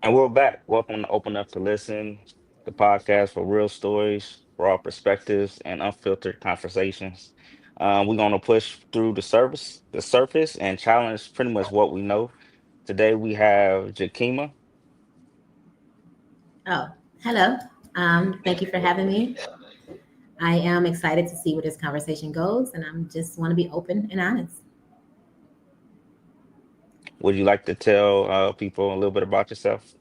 And we're back. Welcome to Open Up to Listen, the podcast for real stories, raw perspectives, and unfiltered conversations. We're gonna push through the surface, and challenge pretty much what we know. Today we have Jakima. Oh, hello. Thank you for having me. I am excited to see where this conversation goes, and I'm just want to be open and honest. Would you like to tell people a little bit about yourself?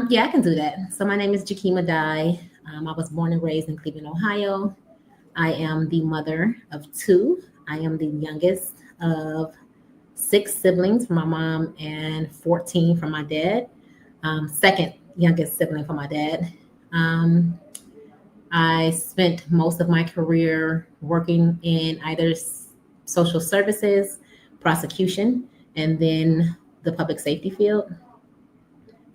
Yeah, I can do that. So my name is Jakima Dye. I was born and raised in Cleveland, Ohio. I am the mother of two. I am the youngest of six siblings from my mom and 14 from my dad. Second youngest sibling from my dad. Um, I spent most of my career working in either social services, prosecution, and then the public safety field.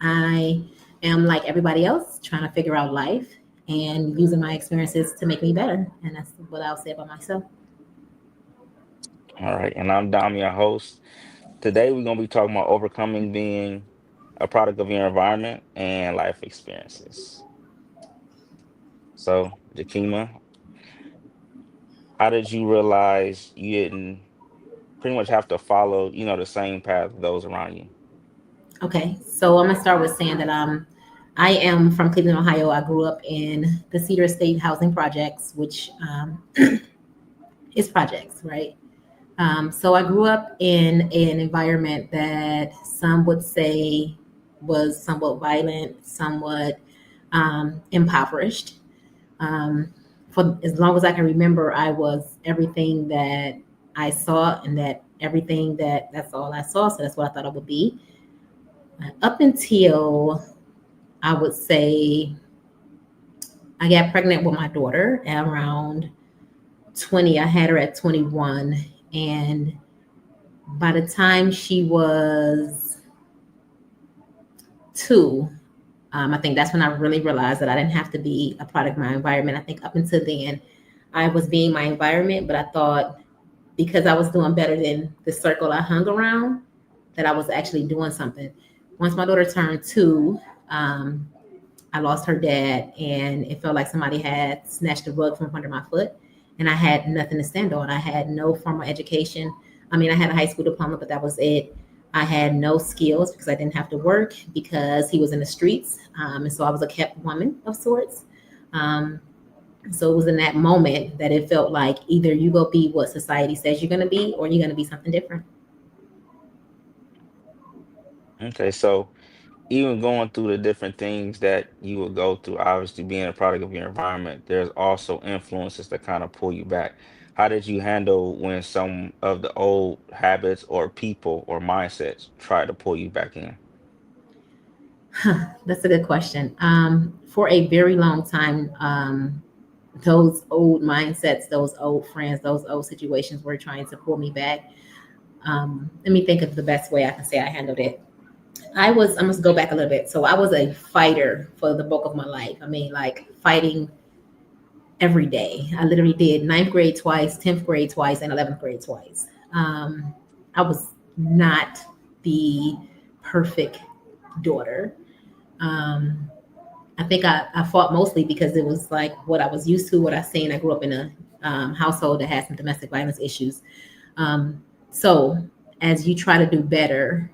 I am like everybody else, trying to figure out life and using my experiences to make me better. And that's what I'll say about myself. All right, and I'm Dom, your host. Today we're gonna be talking about overcoming being a product of your environment and life experiences. So, Jakima, how did you realize you didn't pretty much have to follow, the same path those around you? Okay, so I'm gonna start with saying that I am from Cleveland, Ohio. I grew up in the Cedar Estate housing projects, which is projects, right? So I grew up in an environment that some would say was somewhat violent, somewhat impoverished. Um, for as long as I can remember, I was everything that I saw, and that everything that's all I saw. So that's what I thought I would be. Up until I would say I got pregnant with my daughter at around 20. I had her at 21, and by the time she was two, I think that's when I really realized that I didn't have to be a product of my environment. I think up until then, I was being my environment, but I thought because I was doing better than the circle I hung around, that I was actually doing something. Once my daughter turned two, um, I lost her dad, and it felt like somebody had snatched the rug from under my foot, and I had nothing to stand on. I had no formal education. I mean, I had a high school diploma, but that was it. I had no skills because I didn't have to work because he was in the streets, and so I was a kept woman of sorts. Um, so it was in that moment that it felt like either you go be what society says you're going to be, or you're going to be something different. Okay, so even going through the different things that you would go through, obviously being a product of your environment, there's also influences that kind of pull you back. How did you handle when some of the old habits or people or mindsets try to pull you back in? That's a good question. For a very long time, those old mindsets, those old friends, those old situations were trying to pull me back. Let me think of the best way I can say I handled it. I must go back a little bit. So I was a fighter for the bulk of my life. I mean, like fighting every day. I literally did ninth grade twice, 10th grade twice, and 11th grade twice. I was not the perfect daughter. Um, I think I fought mostly because it was like what I was used to, what I seen. I grew up in a household that had some domestic violence issues. So as you try to do better,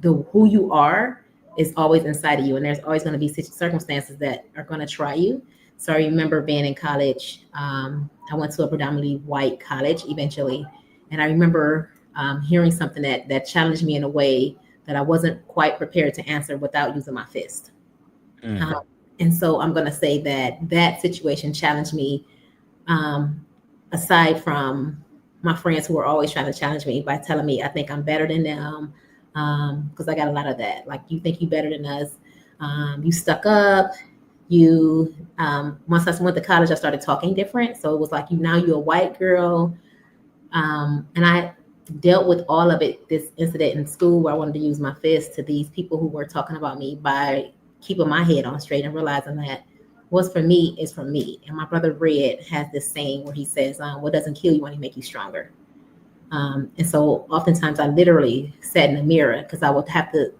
the who you are is always inside of you, and there's always going to be circumstances that are going to try you. So I remember being in college. I went to a predominantly white college eventually, and I remember hearing something that challenged me in a way that I wasn't quite prepared to answer without using my fist. Mm, Um, and so I'm going to say that that situation challenged me, um, aside from my friends who were always trying to challenge me by telling me I think I'm better than them. Because I got a lot of that. Like, you think you better than us. You stuck up. You, once I went to college, I started talking different. So it was like, now you're a white girl. And I dealt with all of it, this incident in school where I wanted to use my fist to these people who were talking about me, by keeping my head on straight and realizing that what's for me is for me. And my brother Red has this saying where he says, what doesn't kill you only make you stronger. And so oftentimes I literally sat in the mirror because I would have to,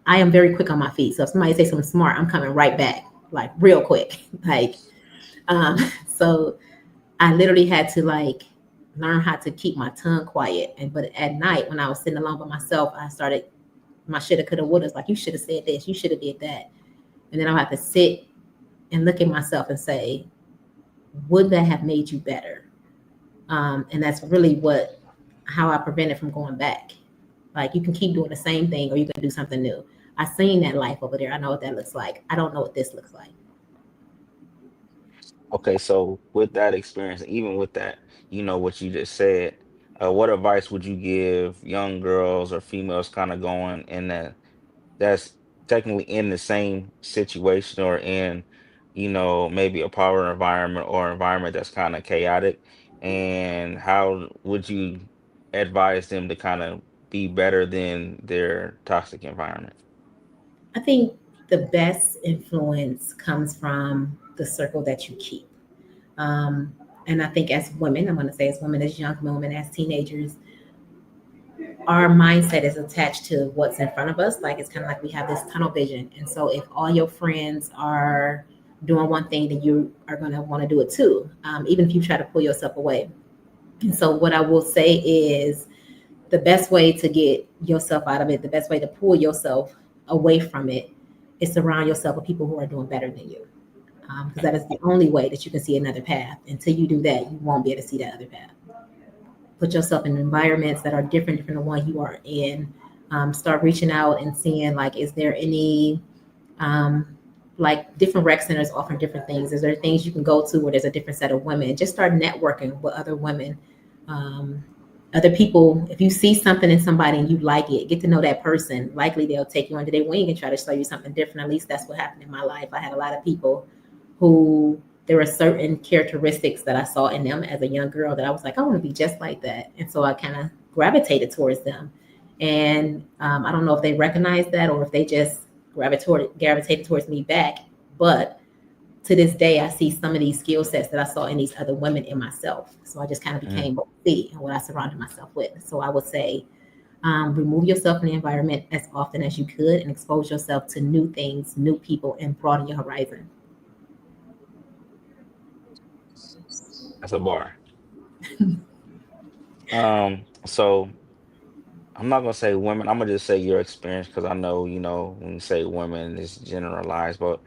I am very quick on my feet. So if somebody says something smart, I'm coming right back, like real quick. Like, um, so I literally had to like learn how to keep my tongue quiet. And but at night when I was sitting alone by myself, I started my shoulda, coulda, woulda. Like, you should have said this, you should have did that. And then I have to sit and look at myself and say, would that have made you better? And that's really what how I prevent it from going back. Like, you can keep doing the same thing or you can do something new. I seen that life over there. I know what that looks like. I don't know what this looks like. Okay, so with that experience, even with that, what you just said, what advice would you give young girls or females kind of going in that's technically in the same situation or in, maybe a power environment or environment that's kind of chaotic? And how would you advise them to kind of be better than their toxic environment? I think the best influence comes from the circle that you keep. Um, and I think as women, I'm going to say as women, as young women, as teenagers, our mindset is attached to what's in front of us. Like, it's kind of like we have this tunnel vision. And so if all your friends are doing one thing, then you are going to want to do it too, even if you try to pull yourself away. And so what I will say is the best way to get yourself out of it, the best way to pull yourself away from it is surround yourself with people who are doing better than you. Because that is the only way that you can see another path. Until you do that, you won't be able to see that other path. Put yourself in environments that are different from the one you are in. Start reaching out and seeing, like, is there any um, like different rec centers offering different things? Is there things you can go to where there's a different set of women? Just start networking with other women, um, other people. If you see something in somebody and you like it, get to know that person. Likely they'll take you under their wing and try to show you something different. At least that's what happened in my life. I had a lot of people who there were certain characteristics that I saw in them as a young girl that I was like, I want to be just like that. And so I kind of gravitated towards them. And I don't know if they recognized that or if they just gravitated towards me back. But to this day, I see some of these skill sets that I saw in these other women in myself. So I just kind of Mm. became what I see and what I surrounded myself with. So I would say, remove yourself from the environment as often as you could and expose yourself to new things, new people, and broaden your horizon. That's a bar. So I'm not gonna say women. I'm gonna just say your experience because I know, when you say women, it's generalized. But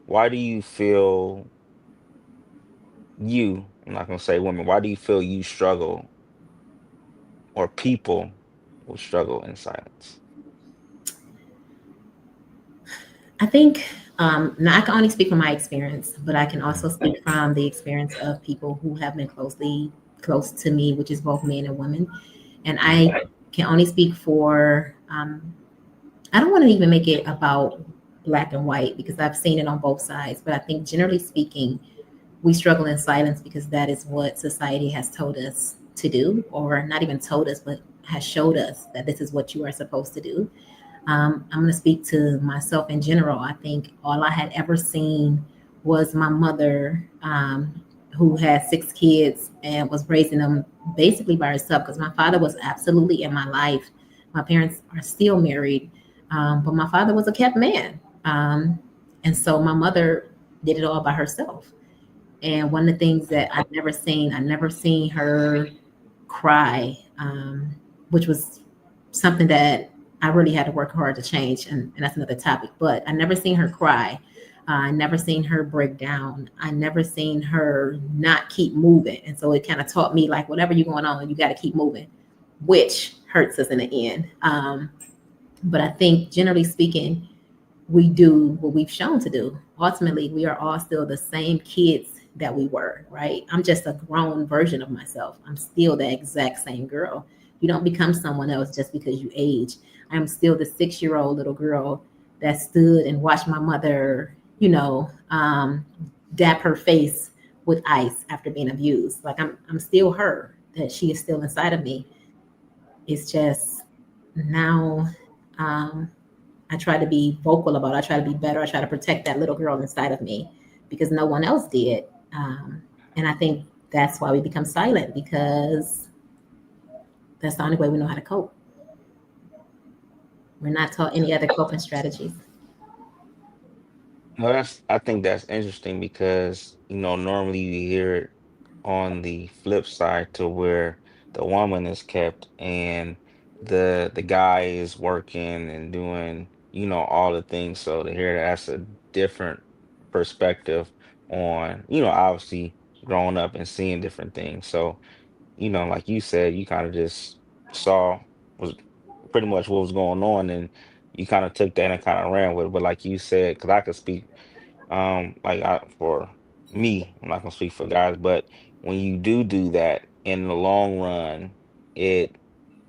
why do you feel I'm not gonna say women. Why do you feel you struggle or people will struggle in silence? I think now I can only speak from my experience, but I can also Mhm. speak from the experience of people who have been close to me, which is both men and women. And Mhm. I can only speak for. I don't want to even make it about black and white because I've seen it on both sides. But I think generally speaking, we struggle in silence because that is what society has told us to do, or not even told us, but has showed us that this is what you are supposed to do. I'm going to speak to myself in general. I think all I had ever seen was my mother, who had 6 kids and was raising them basically by herself because my father was absolutely in my life. My parents are still married, but my father was a kept man. And so my mother did it all by herself. And one of the things that I never seen her cry, which was something that I really had to work hard to change. And that's another topic. But I never seen her cry. I never seen her break down. I never seen her not keep moving. And so it kind of taught me, like, whatever you're going on, you got to keep moving, which hurts us in the end. But I think generally speaking, we do what we've shown to do. Ultimately, we are all still the same kids that we were, right? I'm just a grown version of myself. I'm still the exact same girl. You don't become someone else just because you age. I'm still the 6 year old little girl that stood and watched my mother, dap her face with ice after being abused. Like, I'm still her, that she is still inside of me. It's just now, um, I try to be vocal about it. I try to be better. I try to protect that little girl inside of me because no one else did. And I think that's why we become silent because that's the only way we know how to cope. We're not taught any other coping strategies. Well, I think that's interesting because, normally you hear it on the flip side to where the woman is kept and the guy is working and doing, all the things. So to hear that's a different perspective on, obviously growing up and seeing different things. So, like you said, you kind of just saw was pretty much what was going on and you kind of took that and kind of ran with it. But like you said, because I could speak for me, I'm not gonna speak for guys, but when you do that in the long run, it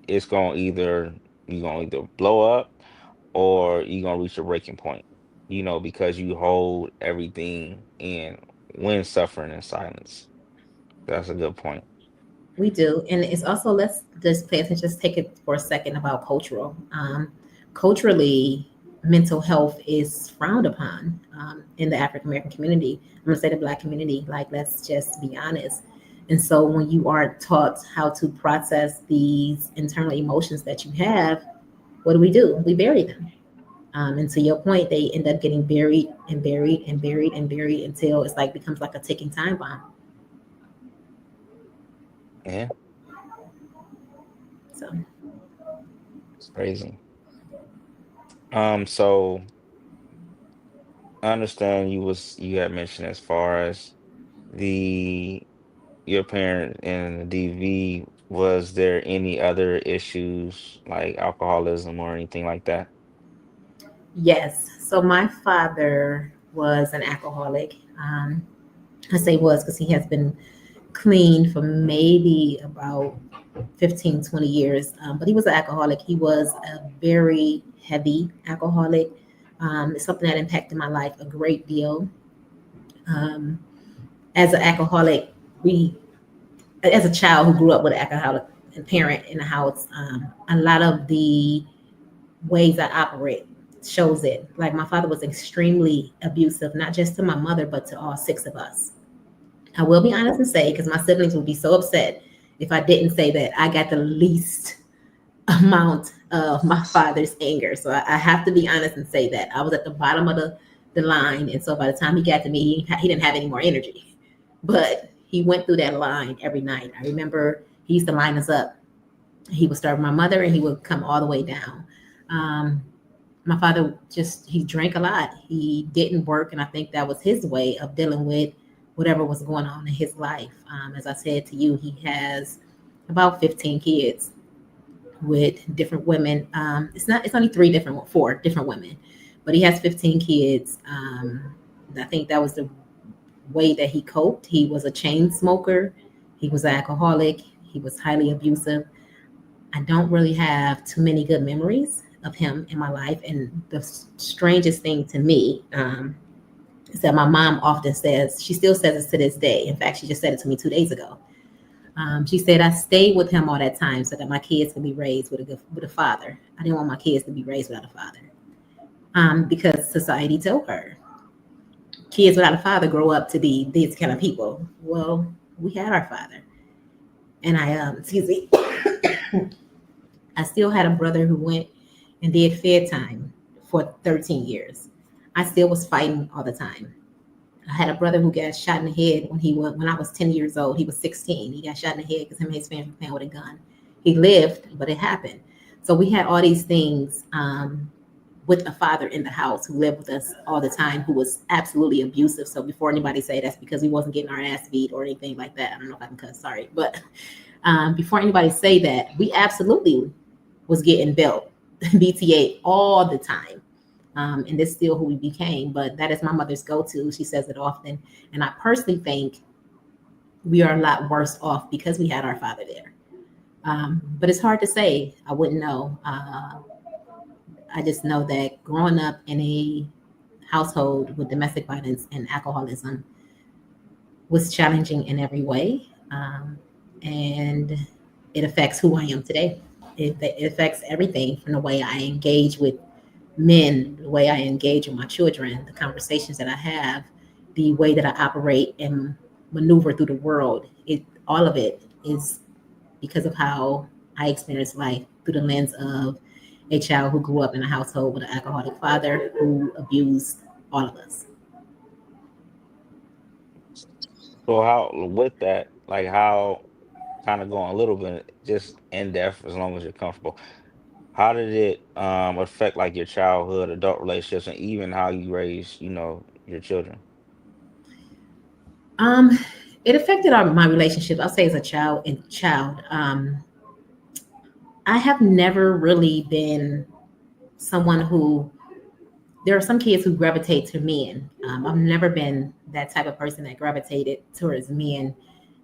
it's gonna either you're gonna either blow up or you're gonna reach a breaking point, because you hold everything in when suffering in silence. That's a good point. We do, and it's also, let's just pay attention. Just take it for a second about cultural. Culturally, mental health is frowned upon in the African American community. I'm going to say the Black community. Like, let's just be honest. And so, when you aren't taught how to process these internal emotions that you have, what do? We bury them. And to your point, they end up getting buried and buried and buried and buried until it's like becomes like a ticking time bomb. Yeah, So it's crazy. So I understand you had mentioned as far as the your parent in the DV, was there any other issues like alcoholism or anything like that? yes. So my father was an alcoholic. I say was because he has been clean for maybe about 15, 20 years. But he was an alcoholic. He was a very heavy alcoholic. It's something that impacted my life a great deal. Um, as an alcoholic, we, as a child who grew up with an alcoholic parent in the house, a lot of the ways I operate shows it. Like my father was extremely abusive, not just to my mother, but to all six of us. I will be honest and say, because my siblings would be so upset if I didn't say that I got the least amount of my father's anger. So I have to be honest and say that I was at the bottom of the line. And so by the time he got to me, he didn't have any more energy. But he went through that line every night. I remember he used to line us up. He would start with my mother and he would come all the way down. Um, my father just, he drank a lot. He didn't work. And I think that was his way of dealing with whatever was going on in his life. As I said to you, he has about 15 kids with different women. It's only four different women, but he has 15 kids. I think that was the way that he coped. He was a chain smoker. He was an alcoholic. He was highly abusive. I don't really have too many good memories of him in my life. And the strangest thing to me is that my mom often says, she still says it to this day. In fact, she just said it to me 2 days ago. She said, I stayed with him all that time so that my kids could be raised with a father. I didn't want my kids to be raised without a father because society told her kids without a father grow up to be these kind of people. Well, we had our father. And excuse me, I still had a brother who went and did fair time for 13 years. I still was fighting all the time. I had a brother who got shot in the head when I was 10 years old. He was 16. He got shot in the head because him and his friends were playing with a gun. He lived, but it happened. So we had all these things with a father in the house who lived with us all the time, who was absolutely abusive. So before anybody say that's because we wasn't getting our ass beat or anything like that, I don't know if I can cuss, sorry. But before anybody say that, we absolutely was getting built, BTA all the time. And that's still who we became. But that is my mother's go-to. She says it often. And I personally think we are a lot worse off because we had our father there. But it's hard to say. I wouldn't know. I just know that growing up in a household with domestic violence and alcoholism was challenging in every way. And it affects who I am today. It affects everything from the way I engage with men, the way I engage with my children, the conversations that I have, the way that I operate and maneuver through the world. All of it is because of how I experience life through the lens of a child who grew up in a household with an alcoholic father who abused all of us. So how with that, like how kind of going a little bit just in depth as long as you're comfortable. How did it affect like your childhood, adult relationships, and even how you raise, your children? Um, it affected my relationships. I'll say as a child. I have never really been someone who. There are some kids who gravitate to men. I've never been that type of person that gravitated towards men,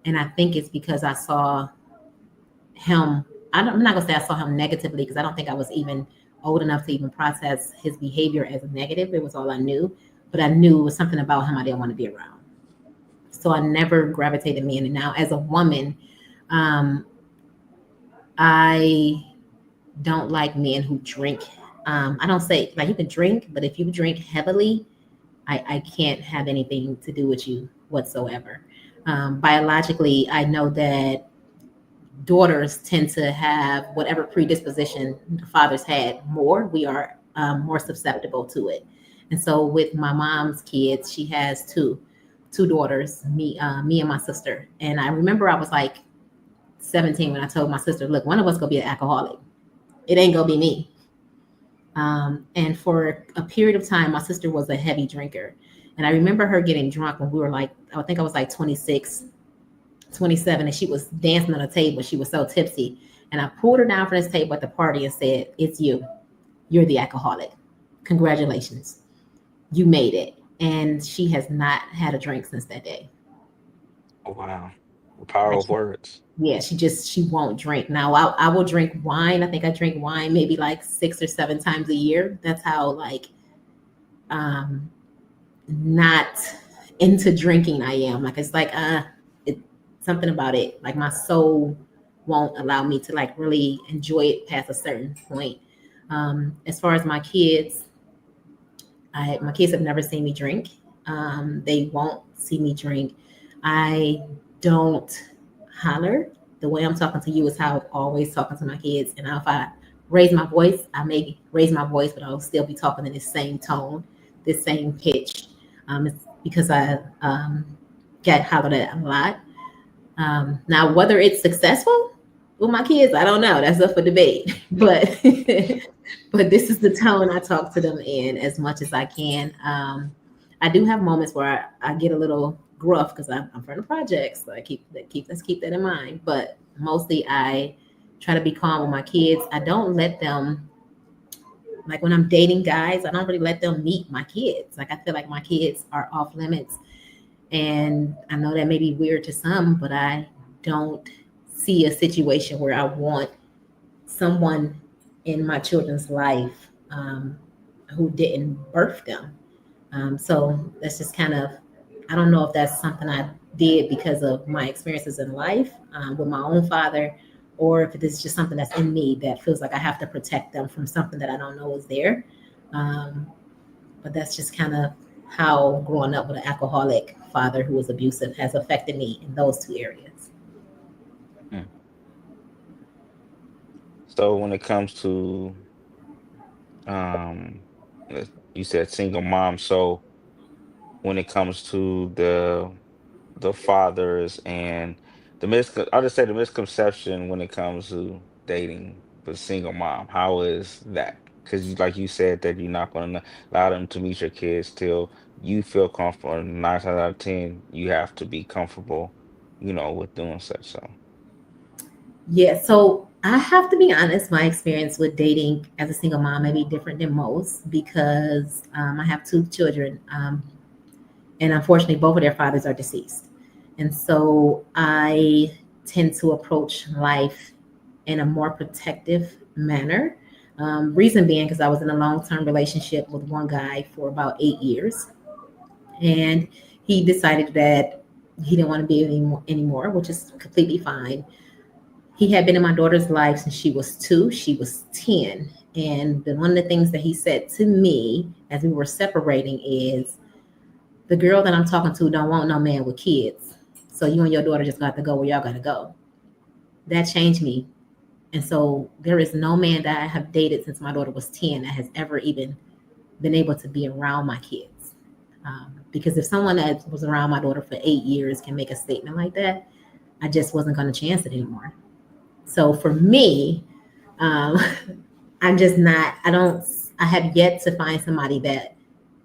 and I think it's because I saw him. I'm not gonna say I saw him negatively because I don't think I was even old enough to even process his behavior as a negative. It was all I knew, but I knew it was something about him I didn't want to be around. So I never gravitated men. And now, as a woman, um, I don't like men who drink. I don't say like you can drink, but if you drink heavily, I can't have anything to do with you whatsoever. Biologically, I know that daughters tend to have whatever predisposition the fathers had more. We are more susceptible to it. And so with my mom's kids, she has two daughters, me and my sister. And I remember I was like 17 when I told my sister, look, one of us gonna be an alcoholic. It ain't gonna be me. And for a period of time, my sister was a heavy drinker. And I remember her getting drunk when we were like, I think I was like 26, 27, and she was dancing on a table. She was so tipsy. And I pulled her down from this table at the party and said, it's you. You're the alcoholic. Congratulations. You made it. And she has not had a drink since that day. Oh, wow. The power Like, of words. yeah, she won't drink. Now I will drink wine. I think I drink wine maybe like 6 or 7 times a year. That's how like um not into drinking I am. Like it's like it something about it. Like my soul won't allow me to like really enjoy it past a certain point. As far as my kids, my kids have never seen me drink. They won't see me drink. I don't holler. The way I'm talking to you is how I'm always talking to my kids. And if I raise my voice, I may raise my voice, but I'll still be talking in the same tone, this same pitch. It's because I get hollered at a lot. Now, whether it's successful with my kids, I don't know. That's up for debate. But but this is the tone I talk to them in as much as I can. I do have moments where I get a little gruff because I'm from the projects. So let's keep that in mind. But mostly I try to be calm with my kids. I don't let them like when I'm dating guys, I don't really let them meet my kids. Like I feel like my kids are off limits. And I know that may be weird to some, but I don't see a situation where I want someone in my children's life who didn't birth them. So that's just kind of, I don't know if that's something I did because of my experiences in life with my own father, or if it is just something that's in me that feels like I have to protect them from something that I don't know is there. Um, but that's just kind of how growing up with an alcoholic father who was abusive has affected me in those two areas. Mm. So when it comes to um you said single mom, so when it comes to the fathers and I'll just say the misconception when it comes to dating the single mom. How is that? Because like you said that you're not going to allow them to meet your kids till you feel comfortable. And 9 times out of 10, you have to be comfortable, with doing such. So, Yeah, so I have to be honest, my experience with dating as a single mom may be different than most because I have two children. And unfortunately, both of their fathers are deceased. And so I tend to approach life in a more protective manner. Reason being, because I was in a long term relationship with one guy for about 8 years, and he decided that he didn't want to be anymore, which is completely fine. He had been in my daughter's life since she was 2, she was 10. And one of the things that he said to me as we were separating is, the girl that I'm talking to don't want no man with kids. So you and your daughter just got to go where y'all got to go. That changed me And so there is no man that I have dated since my daughter was 10 that has ever even been able to be around my kids. Because if someone that was around my daughter for 8 years can make a statement like that, I just wasn't going to chance it anymore. So for me, um, I'm just not, I have yet to find somebody that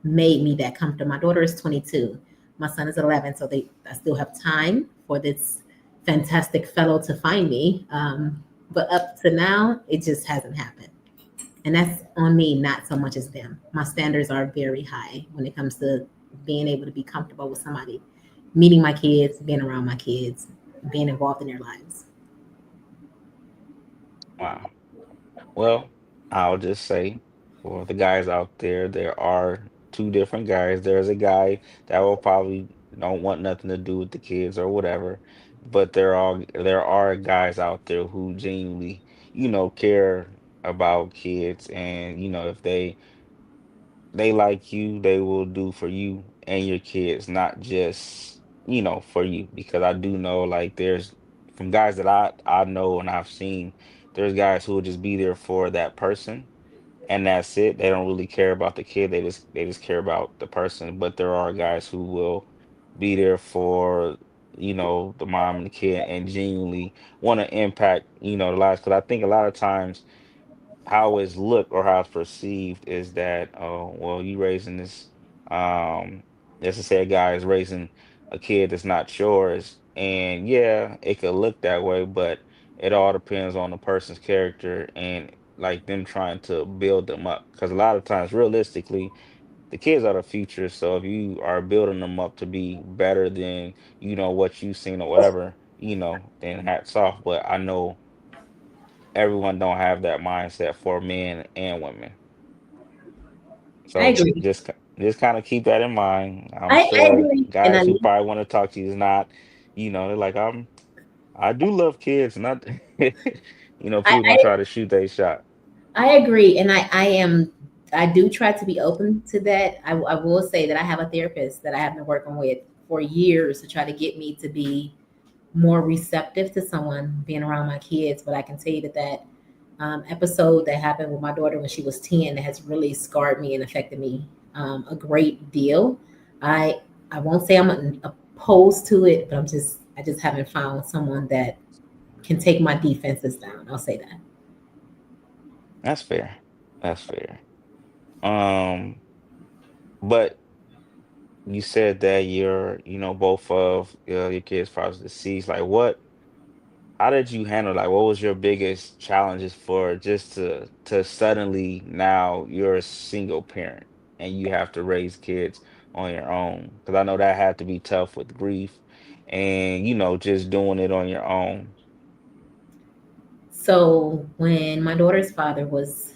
made me that comfortable. My daughter is 22. My son is 11. So I still have time for this fantastic fellow to find me. But up to now, it just hasn't happened. And that's on me, not so much as them. My standards are very high when it comes to being able to be comfortable with somebody, meeting my kids, being around my kids, being involved in their lives. Wow. Well, I'll just say for the guys out there, there are two different guys. There's a guy that will probably don't want nothing to do with the kids or whatever, but there are guys out there who genuinely, care about kids, and if they like you, they will do for you and your kids, not just, for you. Because I do know, like, there's from guys that I know and I've seen, there's guys who will just be there for that person, and that's it. They don't really care about the kid. They just care about the person. But there are guys who will be there for, the mom and the kid, and genuinely want to impact, the lives. Because I think a lot of times how it's looked or how it's perceived is that, oh, well, you raising this, um let's just say a guy is raising a kid that's not yours, and yeah, it could look that way, but it all depends on the person's character, and like them trying to build them up, because a lot of times realistically the kids are the future. So if you are building them up to be better than what you've seen or whatever, then hats off. But I know everyone don't have that mindset for men and women. I So agree. just kind of keep that in mind. I'm I sure agree. And guys who probably want to talk to you is not, they're like, I do love kids, not I, people gonna try to shoot their shot. I agree. And I do try to be open to that. I will say that I have a therapist that I have been working with for years to try to get me to be more receptive to someone being around my kids. But I can tell you that episode that happened with my daughter when she was 10 has really scarred me and affected me a great deal. I I won't say I'm opposed to it, but I just haven't found someone that can take my defenses down. I'll say that. That's fair. That's fair. Um, but you said that both of your kids' fathers deceased. Like, how did you handle, like, what was your biggest challenges for just to suddenly now you're a single parent and you have to raise kids on your own? Because I know that had to be tough with grief and just doing it on your own. So when my daughter's father was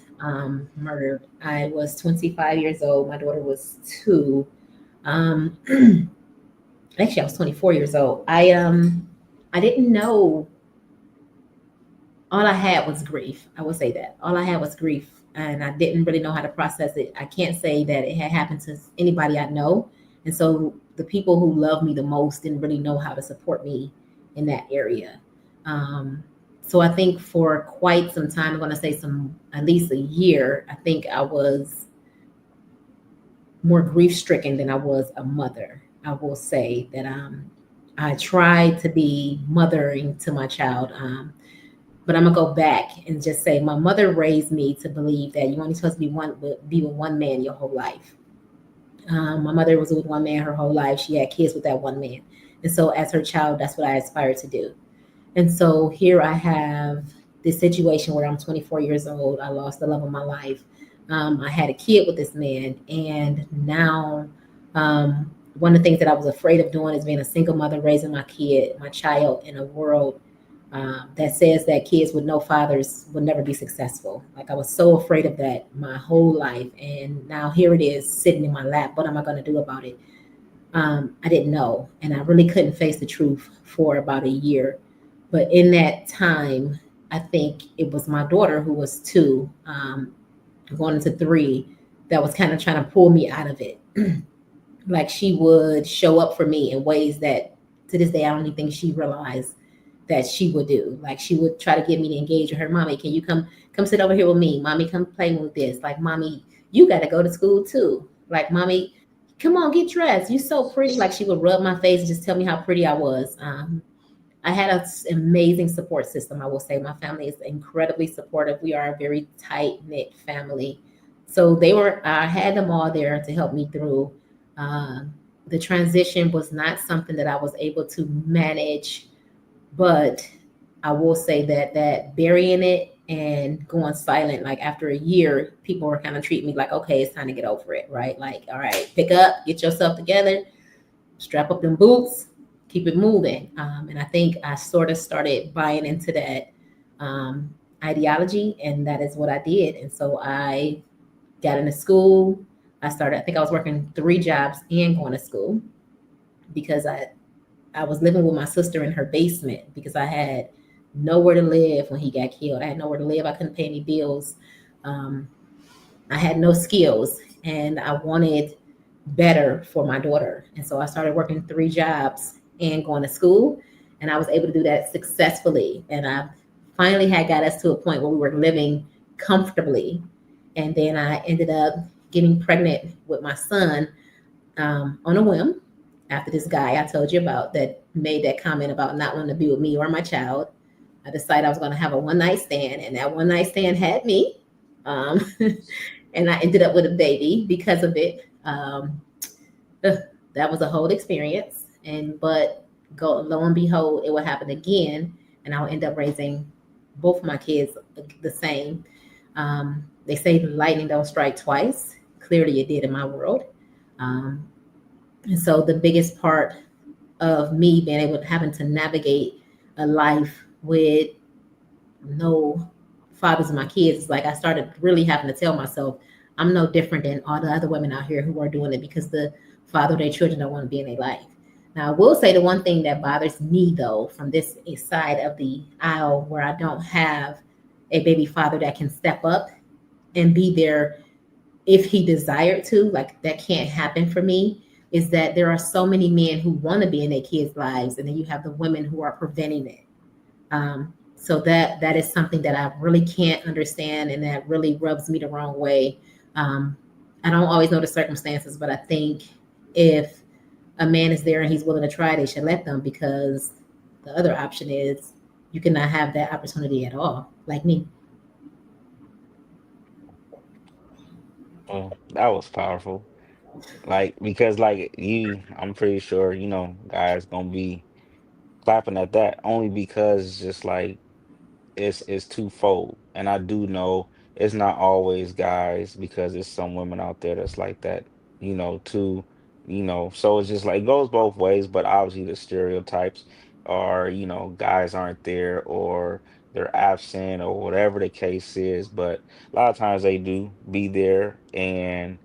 murdered, I was 25 years old. My daughter was 2. Um, Actually, I was 24 years old. I didn't know. All I had was grief. I will say that all I had was grief, and I didn't really know how to process it. I can't say that it had happened to anybody I know, and so the people who love me the most didn't really know how to support me in that area. Um, so I think for quite some time, I'm going to say some at least a year. I think I was more grief stricken than I was a mother. I will say that I tried to be mothering to my child. But I'm gonna go back and just say my mother raised me to believe that you only supposed to be with one man your whole life. My mother was with one man her whole life. She had kids with that one man, and so as her child, that's what I aspired to do. And so here I have this situation where I'm 24 years old. I lost the love of my life. I had a kid with this man, and now one of the things that I was afraid of doing is being a single mother, raising my child in a world that says that kids with no fathers will never be successful. Like I was so afraid of that my whole life, and now here it is sitting in my lap. What am I going to do about it? I didn't know, and I really couldn't face the truth for about a year. But in that time, I think it was my daughter who was 2, going into 3, that was kind of trying to pull me out of it. Like she would show up for me in ways that to this day I don't even think she realized that she would do. Like she would try to get me to engage with her. Mommy, can you come sit over here with me? Mommy, come play with this. Like, mommy, you got to go to school too. Like, mommy, come on, get dressed. You so pretty. Like she would rub my face and just tell me how pretty I was. I had an amazing support system. I will say my family is incredibly supportive. We are a very tight knit family. So I had them all there to help me through. Um, the transition was not something that I was able to manage, but I will say that burying it and going silent, like after a year, people were kind of treating me like, okay, it's time to get over it, right? Like, all right, pick up, get yourself together, strap up them boots, keep it moving. And I think I sort of started buying into that um, ideology, and that is what I did. And so I got into school. I think I was working 3 jobs and going to school because I was living with my sister in her basement because I had nowhere to live when he got killed. I had nowhere to live. I couldn't pay any bills. Um, I had no skills, and I wanted better for my daughter. And so I started working 3 jobs and going to school, and I was able to do that successfully. And I finally had got us to a point where we were living comfortably. And then I ended up getting pregnant with my son on a whim after this guy I told you about that made that comment about not wanting to be with me or my child. I decided I was going to have a one night stand, and that one night stand had me. Um, and I ended up with a baby because of it. That was a whole experience. But lo and behold, it would happen again, and I'll end up raising both of my kids the same. They say lightning don't strike twice. Clearly, it did in my world. Um, and so the biggest part of me being able to having to navigate a life with no fathers of my kids is like I started really having to tell myself I'm no different than all the other women out here who are doing it because the father of their children don't want to be in their life. Now, I will say the one thing that bothers me though, from this side of the aisle where I don't have a baby father that can step up and be there if he desired to, like that can't happen for me, is that there are so many men who want to be in their kids' lives, and then you have the women who are preventing it. So that is something that I really can't understand, and that really rubs me the wrong way. Um, I don't always know the circumstances, but I think if a man is there and he's willing to try, they should let them, because the other option is you cannot have that opportunity at all, like me. Well, that was powerful. Like because like you, I'm pretty sure, guys gonna be clapping at that only because it's just like it's twofold. And I do know it's not always guys because there's some women out there that's like that, too, so it's just like it goes both ways, but obviously the stereotypes are, guys aren't there or they're absent or whatever the case is, but a lot of times they do be there, and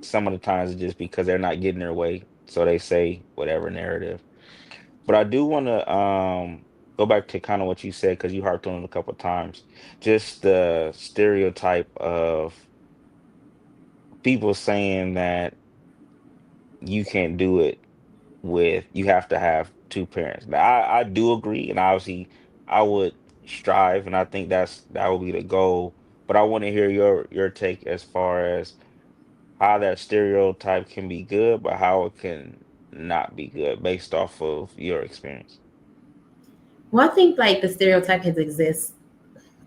some of the times it's just because they're not getting their way, so they say whatever narrative. But I do want to go back to kind of what you said because you harped on it a couple of times. Just the stereotype of people saying that you can't do it with you have to have two parents. Now, I do agree, and obviously I would strive, and I think that would be the goal. But I want to hear your take as far as how that stereotype can be good, but how it can not be good based off of your experience. Well, I think like the stereotype has exists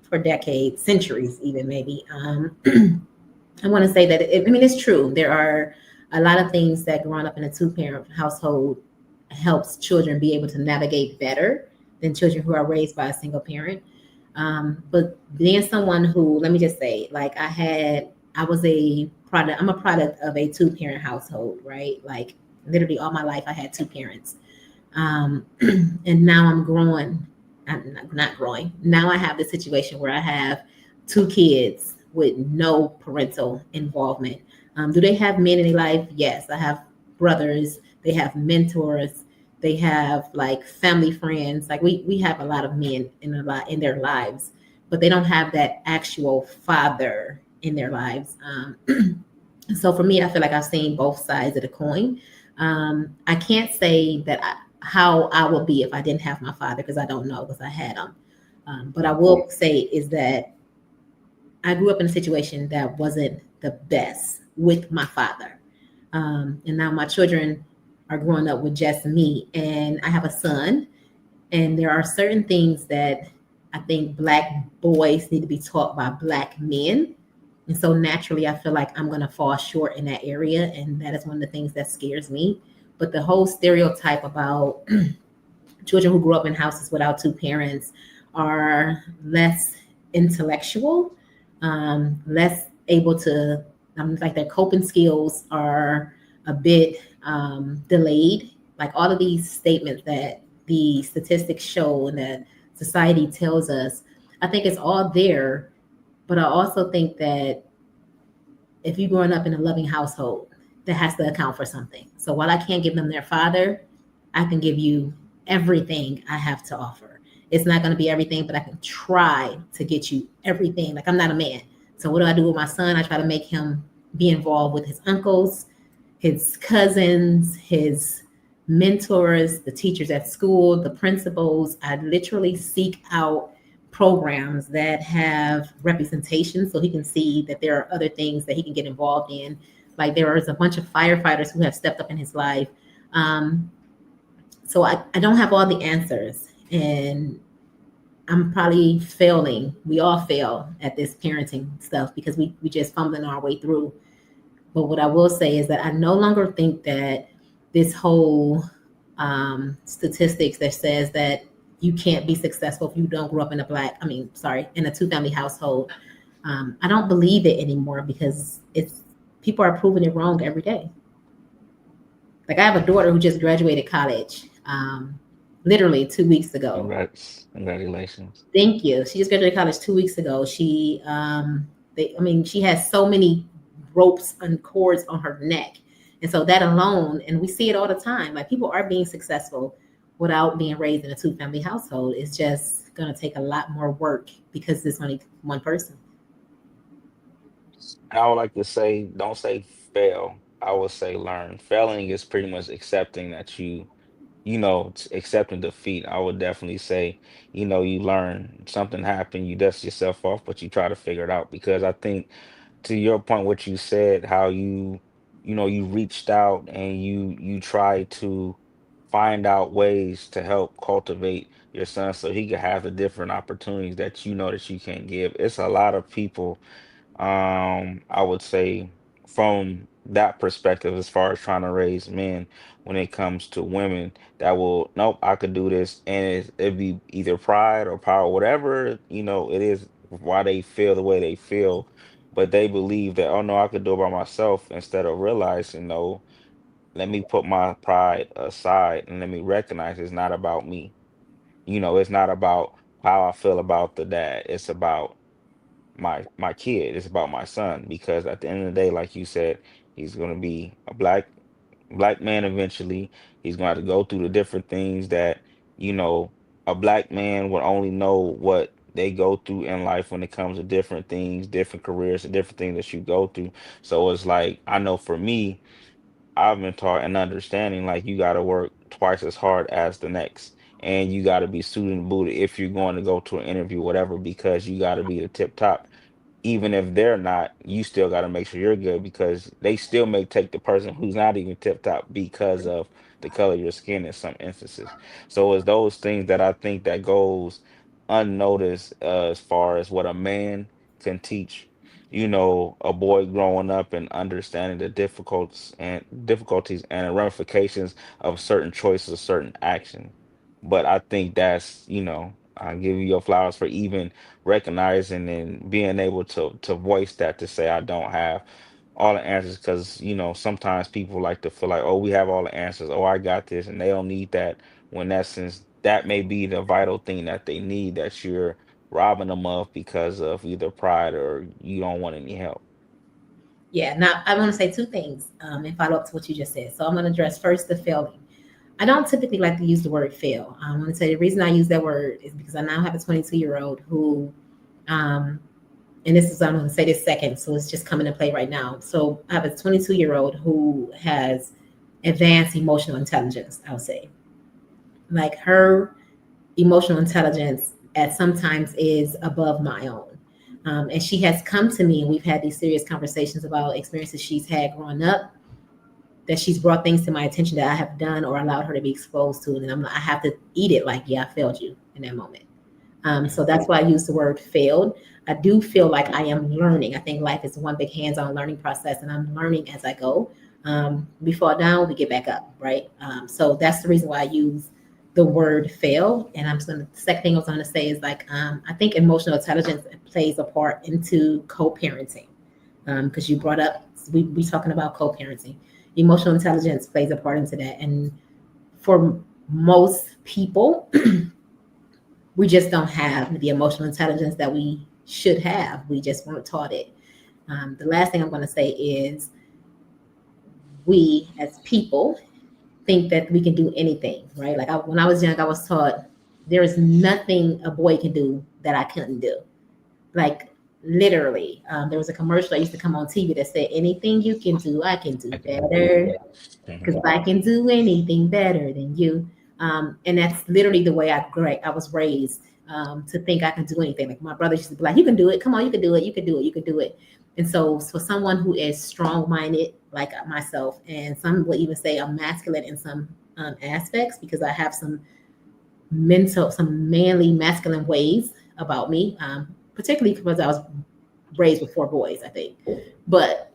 for decades, centuries, even maybe. I want to say that I mean it's true. There are a lot of things that growing up in a two-parent household helps children be able to navigate better than children who are raised by a single parent. But being someone who, let me just say, like I was a product. I'm a product of a two-parent household, right? Like literally all my life, I had two parents. Um, and now I'm growing. I'm not growing. Now I have the situation where I have 2 kids with no parental involvement. Do they have men in their life? Yes. I have brothers. They have mentors. They have like family friends. Like we have a lot of men in their lives, but they don't have that actual father in their lives. So for me, I feel like I've seen both sides of the coin. I can't say that. how I would be if I didn't have my father, because I don't know, because I had him. But I Mm. will say is that I grew up in a situation that wasn't the best with my father. And now my children are growing up with just me, and I have a son. And there are certain things that I think Black boys need to be taught by Black men. And so naturally, I feel like I'm going to fall short in that area. And that is one of the things that scares me. But the whole stereotype about children who grew up in houses without two parents are less intellectual, less able to, like their coping skills are a bit delayed. Like all of these statements that the statistics show and that society tells us, I think it's all there. But I also think that if you're growing up in a loving household, that has to account for something. So while I can't give them their father, I can give you everything I have to offer. It's not going to be everything, but I can try to get you everything. Like I'm not a man. So what do I do with my son? I try to make him be involved with his uncles, his cousins, his mentors, the teachers at school, the principals. I literally seek out programs that have representation so he can see that there are other things that he can get involved in. Like there is a bunch of firefighters who have stepped up in his life. Um, so I don't have all the answers, and I'm probably failing. We all fail at this parenting stuff because we just fumbling our way through. But what I will say is that I no longer think that this whole statistics that says that you can't be successful if you don't grow up in in a two family household. I don't believe it anymore because it's people are proving it wrong every day. Like I have a daughter who just graduated college, literally 2 weeks ago. Congratulations. Thank you. She just graduated college 2 weeks ago. She has so many ropes and cords on her neck. And so that alone, and we see it all the time, like people are being successful without being raised in a two family household. It's just going to take a lot more work because there's only one person. I would like to say, don't say fail. I would say learn. Failing is pretty much accepting that accepting defeat. I would definitely say, you learn something happened, you dust yourself off, but you try to figure it out. Because I think to your point, what you said, how you reached out and you tried to find out ways to help cultivate your son so he could have the different opportunities that that you can give. It's a lot of people, I would say, from that perspective, as far as trying to raise men, when it comes to women, that will, nope, I could do this, and it'd be either pride or power, whatever it is, why they feel the way they feel, but they believe that, oh no, I could do it by myself, instead of realizing, no, let me put my pride aside and let me recognize it's not about me. It's not about how I feel about the dad. It's about my kid. It's about my son, because at the end of the day, like you said, he's going to be a black man eventually. He's going to have to go through the different things that you know a black man would only know what they go through in life when it comes to different things, different careers, and different things that you go through. So it's like, I know for me, I've been taught and understanding, like, you got to work twice as hard as the next, and you got to be suited and booted if you're going to go to an interview, whatever, because you got to be the tip top. Even if they're not, you still got to make sure you're good, because they still may take the person who's not even tip top because of the color of your skin in some instances. So it's those things that I think that goes unnoticed, as far as what a man can teach, a boy growing up and understanding the difficulties and ramifications of certain choices, certain action. But I think that's, I give you your flowers for even recognizing and being able to voice that, to say, I don't have all the answers, because sometimes people like to feel like, oh, we have all the answers, oh, I got this, and they don't need that, when in essence that may be the vital thing that they need, that you're robbing them of because of either pride or you don't want any help. Yeah. Now I want to say two things and follow up to what you just said. So I'm going to address first the failing. I don't typically like to use the word fail. I'm going to say the reason I use that word is because I now have a 22-year-old who, um, and this is, I'm going to say this second, so it's just coming to play right now. So I have a 22-year-old who has advanced emotional intelligence, I'll say. Like her emotional intelligence at sometimes is above my own. And she has come to me and we've had these serious conversations about experiences she's had growing up, that she's brought things to my attention that I have done or allowed her to be exposed to. And I have to eat it like, yeah, I failed you in that moment. So that's why I use the word failed. I do feel like I am learning. I think life is one big hands-on learning process, and I'm learning as I go. We fall down, we get back up, right? So that's the reason why I use the word fail. And the second thing I was going to say is like, I think emotional intelligence plays a part into co-parenting. Because you brought up, we talking about co-parenting. Emotional intelligence plays a part into that. And for most people, we just don't have the emotional intelligence that we should have. We just weren't taught it. The last thing I'm going to say is we as people think that we can do anything, right? Like when I was young, I was taught there is nothing a boy can do that I couldn't do. Like literally, there was a commercial that used to come on TV that said, anything you can do, I can do I can do better because it. I can do anything better than you. And that's literally the way I was raised, to think I can do anything. Like my brother used to be like, you can do it. Come on, you can do it. You can do it. You can do it. And so for someone who is strong minded, like myself, and some would even say I'm masculine in some aspects because I have some manly masculine ways about me, particularly because I was raised with four boys, I think. But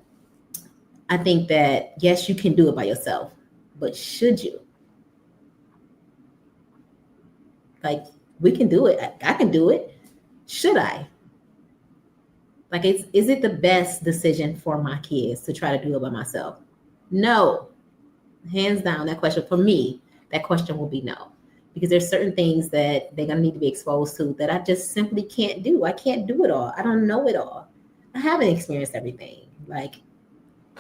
I think that yes, you can do it by yourself, but should you? Like we can do it. I can do it. Should I? Like, is it the best decision for my kids to try to do it by myself? No, hands down. That question for me, that question will be no, because there's certain things that they're gonna need to be exposed to that I just simply can't do. I can't do it all. I don't know it all. I haven't experienced everything. Like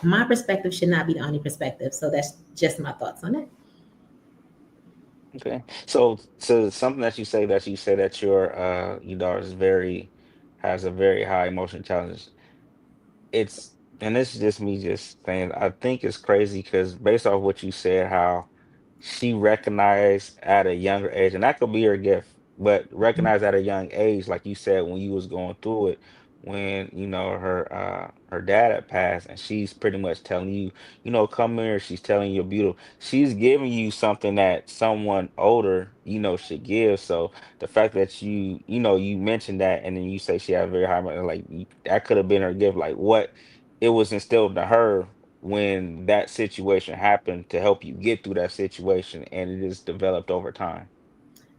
my perspective should not be the only perspective. So that's just my thoughts on it. Okay. So something that you say that your daughter is very has a very high emotional intelligence. It's and this is just me just saying, I think it's crazy because based off what you said, how she recognized at a younger age, and that could be her gift, but recognize at a young age, like you said, when you was going through it, when her dad had passed, and she's pretty much telling you, come here, she's telling you you're beautiful. She's giving you something that someone older, should give. So the fact that you mentioned that, and then you say she had a very high, like that could have been her gift, like what it was instilled to her when that situation happened to help you get through that situation, and it is developed over time.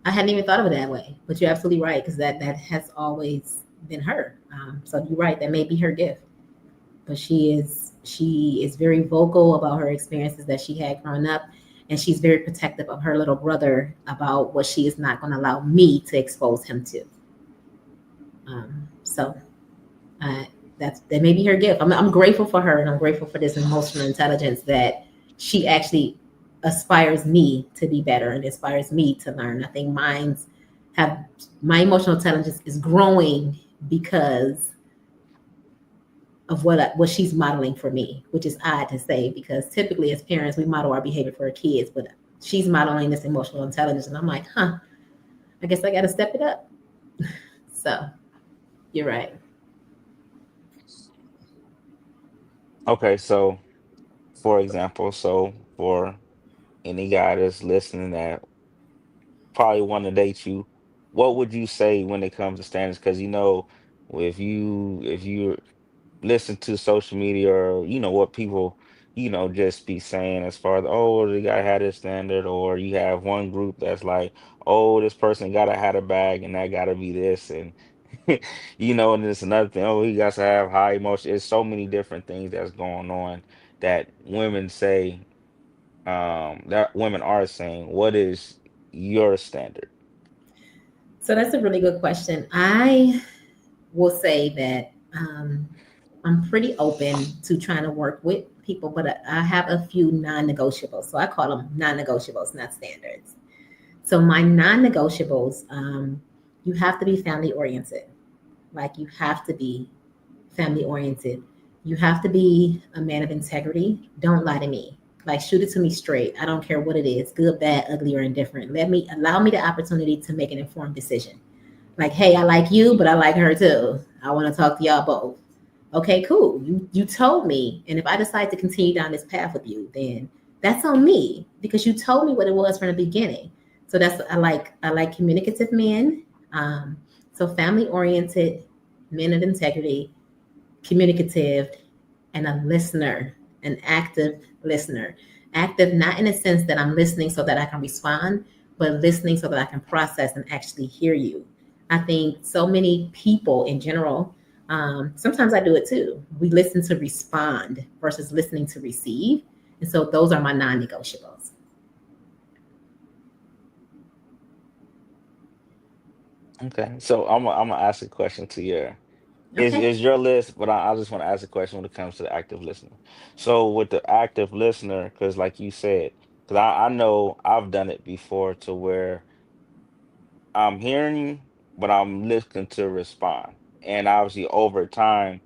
I hadn't even thought of it that way, but you're absolutely right because that has always been her. So you're right. That may be her gift, but she is very vocal about her experiences that she had growing up, and she's very protective of her little brother about what she is not going to allow me to expose him to. So uh, that may be her gift. I'm grateful for her, and I'm grateful for this emotional intelligence that she actually aspires me to be better and inspires me to learn. I think have my emotional intelligence is growing because of what she's modeling for me, which is odd to say because typically as parents we model our behavior for our kids, but she's modeling this emotional intelligence, and I'm like, huh, I guess I got to step it up. So you're right. Okay, so for example, so for any guy that's listening that probably want to date you, what would you say when it comes to standards? Because if you listen to social media, or what people just be saying as far as, oh, they gotta have this standard, or you have one group that's like, oh, this person gotta have a bag and that gotta be this, and and there's another thing, oh, he got to have high emotion. It's so many different things that's going on that women say, that women are saying. What is your standard? So that's a really good question. I will say that I'm pretty open to trying to work with people, but I have a few non-negotiables. So I call them non-negotiables, not standards. So my non-negotiables, you have to be family oriented. Like you have to be family oriented. You have to be a man of integrity. Don't lie to me. Like shoot it to me straight. I don't care what it is, good, bad, ugly, or indifferent. Let me allow me the opportunity to make an informed decision. Like, hey, I like you, but I like her too. I want to talk to y'all both. Okay, cool. You told me, and if I decide to continue down this path with you, then that's on me because you told me what it was from the beginning. So that's I like communicative men. Um, so family oriented, men of integrity, communicative, and a listener, an active listener. Active, not in a sense that I'm listening so that I can respond, but listening so that I can process and actually hear you. I think so many people in general, sometimes I do it too. We listen to respond versus listening to receive. And so those are my non negotiables. Okay. So I'm gonna ask a question to your Okay. is your list, but I just want to ask a question when it comes to the active listener. So with the active listener, because like you said, because I know I've done it before to where I'm hearing you, but I'm listening to respond. And obviously over time,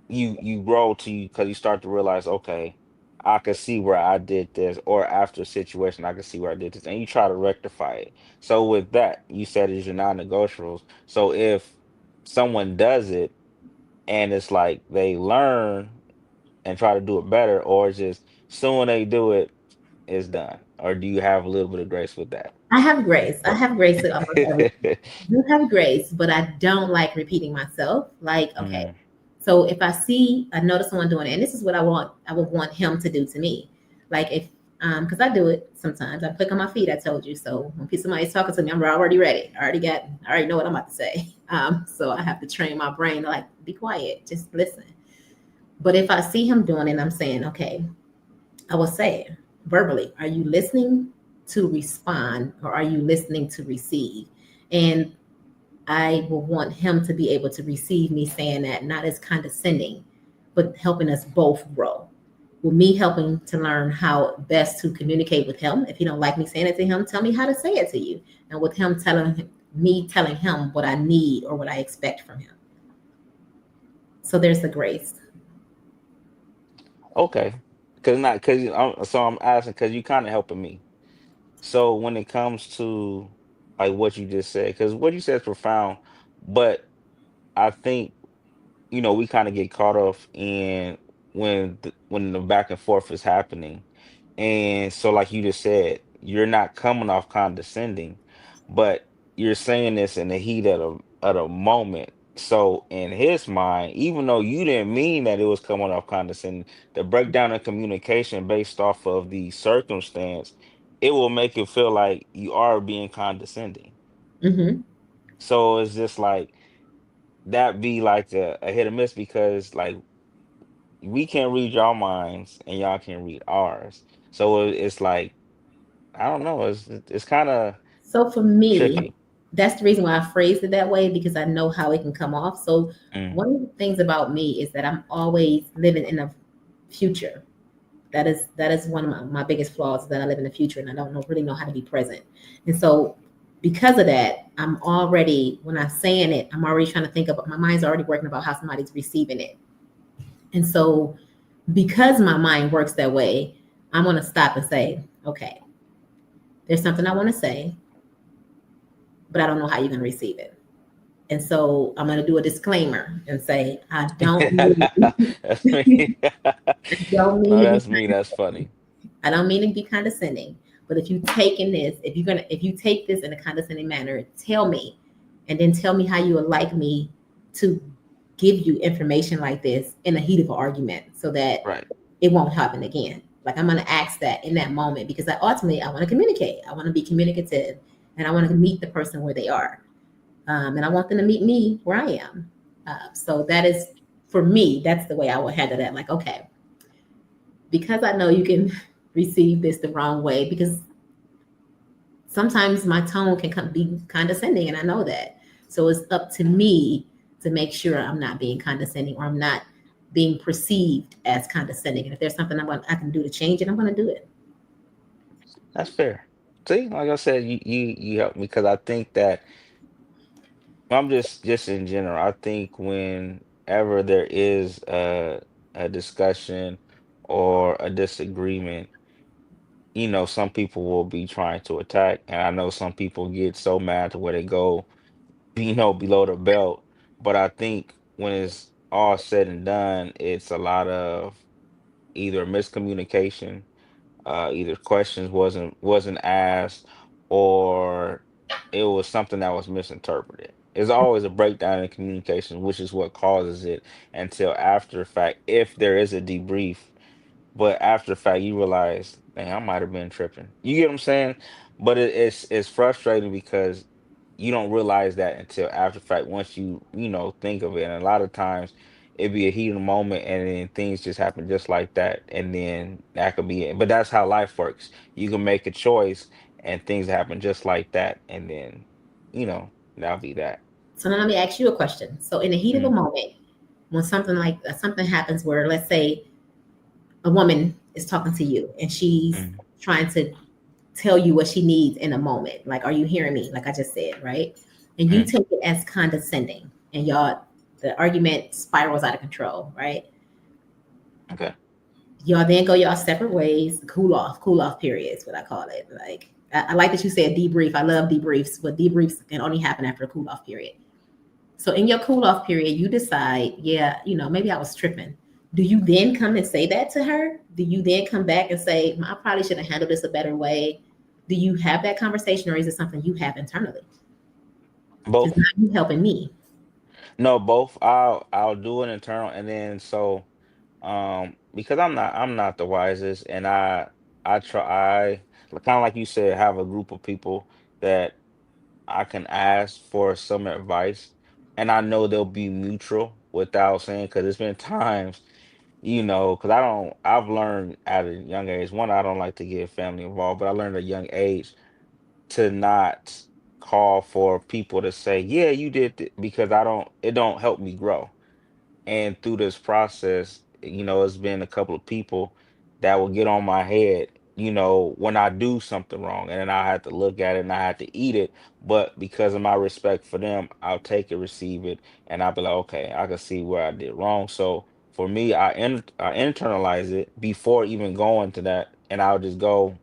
you grow to you because you start to realize, okay, I can see where I did this, or after a situation, I can see where I did this, and you try to rectify it. So with that, you said is your non-negotiables. So if someone does it and it's like they learn and try to do it better, or it's just soon they do it, it's done. Or do you have a little bit of grace with that? I have grace. I have grace with almost everything. Do have grace, but I don't like repeating myself. Like, okay, Mm, so if I notice someone doing it, and this is what I would want him to do to me. Like if, because I do it sometimes. I click on my feet. I told you. So when somebody's talking to me, I'm already ready. I already know what I'm about to say. So I have to train my brain to like be quiet, just listen. But if I see him doing it, I'm saying, okay, I will say it verbally. Are you listening to respond or are you listening to receive? And I will want him to be able to receive me saying that, not as condescending, but helping us both grow. With me helping to learn how best to communicate with him. If you don't like me saying it to him, tell me how to say it to you. And with him telling him what I need or what I expect from him. So there's the grace. okay. Cause not cause so I'm asking because you kind of helping me. So when it comes to like what you just said, because what you said is profound, but I think we kind of get caught off in when the back and forth is happening. And so like you just said, you're not coming off condescending, but you're saying this in the heat of the moment. So in his mind, even though you didn't mean that it was coming off condescending, the breakdown in communication based off of the circumstance, it will make it feel like you are being condescending. Mm-hmm. So it's just like that be like a hit or miss because like we can't read y'all minds and y'all can't read ours. So it's like I don't know. It's kind of So for me, tricky. that's the reason why I phrased it that way because I know how it can come off. So Mm, one of the things about me is that I'm always living in the future. That is one of my biggest flaws is that I live in the future and I don't really know how to be present. And so because of that, I'm already when I'm saying it, I'm already trying to think about my mind's already working about how somebody's receiving it. And so because my mind works that way, I'm gonna stop and say, okay, there's something I want to say, but I don't know how you're gonna receive it. And so I'm going to do a disclaimer and say, that's me. I don't mean No, to be, that's me. That's funny. I don't mean to be condescending, but if you take in this, if you take this in a condescending manner, tell me, and then tell me how you would like me to give you information like this in the heat of an argument so that Right. it won't happen again. Like I'm going to ask that in that moment because I want to communicate. I want to be communicative and I want to meet the person where they are. And I want them to meet me where I am. So that is for me. That's the way I would handle that. Like, okay, because I know you can receive this the wrong way. Because sometimes my tone can be condescending, and I know that. So it's up to me to make sure I'm not being condescending or I'm not being perceived as condescending. And if there's something I can do to change it, I'm going to do it. That's fair. See, like I said, you helped me because I think that I'm just in general. I think whenever there is a discussion or a disagreement, some people will be trying to attack. And I know some people get so mad to where they go, below the belt. But I think when it's all said and done, it's a lot of either miscommunication, either questions wasn't asked, or it was something that was misinterpreted. There's always a breakdown in communication, which is what causes it until after the fact, if there is a debrief. But after the fact, you realize, dang, I might have been tripping. You get what I'm saying? But it's frustrating because you don't realize that until after the fact. Once you think of it, and a lot of times it'd be a heated moment, and then things just happen just like that, and then that could be it. But that's how life works. You can make a choice, and things happen just like that, and then that'll be that. So now let me ask you a question. So in the heat of a Mm, moment, when something happens where, let's say, a woman is talking to you and she's mm, trying to tell you what she needs in a moment, like, are you hearing me? Like I just said, right? And you mm. take it as condescending, and the argument spirals out of control, right? Okay. Y'all then go y'all separate ways, cool off period is what I call it. Like, I like that you said debrief. I love debriefs, but debriefs can only happen after a cool off period. So in your cool off period, you decide, yeah, maybe I was tripping. Do you then come and say that to her? Do you then come back and say, I probably should have handled this a better way? Do you have that conversation, or is it something you have internally? Because now Both. you helping me. No, both. I'll do an internal, and then so because I'm not the wisest, and I try, kind of like you said, have a group of people that I can ask for some advice, and I know they'll be mutual without saying, because there's been times, because I've learned at a young age, one, I don't like to get family involved, but I learned at a young age to not call for people to say, yeah, you did because it don't help me grow. And through this process, it's been a couple of people that will get on my head, when I do something wrong. And then I had to look at it and I had to eat it. But because of my respect for them, I'll take it, receive it, and I'll be like, okay, I can see where I did wrong. So for me, I internalize it before even going to that. And I'll just go,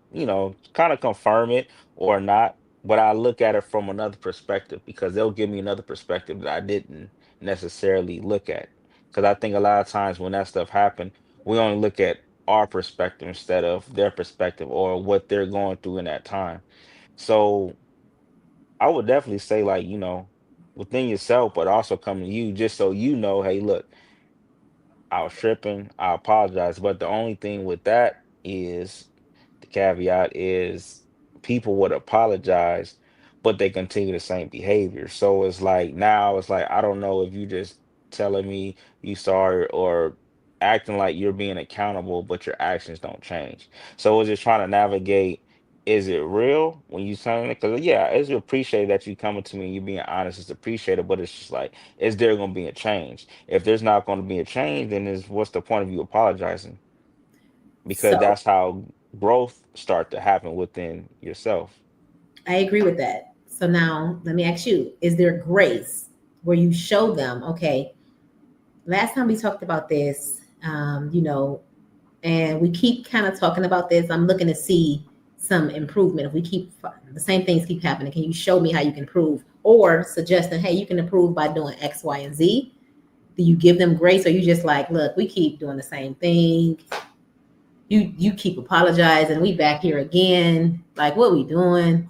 kind of confirm it or not. But I look at it from another perspective because they'll give me another perspective that I didn't necessarily look at, because I think a lot of times when that stuff happen, we only look at our perspective instead of their perspective or what they're going through in that time. So I would definitely say, like, within yourself, but also coming to you, just so you know, hey, look, I was tripping. I apologize. But the only thing with that is, the caveat is, people would apologize, but they continue the same behavior. So it's like, now it's like, I don't know if you just telling me you sorry or acting like you're being accountable, but your actions don't change. So it's just trying to navigate. Is it real when you saying it? Because yeah, it's appreciated that you coming to me and you being honest. It's appreciated, but it's just like, is there going to be a change? If there's not going to be a change, then is what's the point of you apologizing? Because So that's how growth start to happen within yourself. I agree with that. So now let me ask you, is there grace where you show them, okay, last time we talked about this, and we keep kind of talking about this. I'm looking to see some improvement. If we keep the same things keep happening, can you show me how you can improve? Or suggesting, hey, you can improve by doing X, Y, and Z. Do you give them grace, or you just like, look, we keep doing the same thing. You keep apologizing. We back here again. Like, what we doing?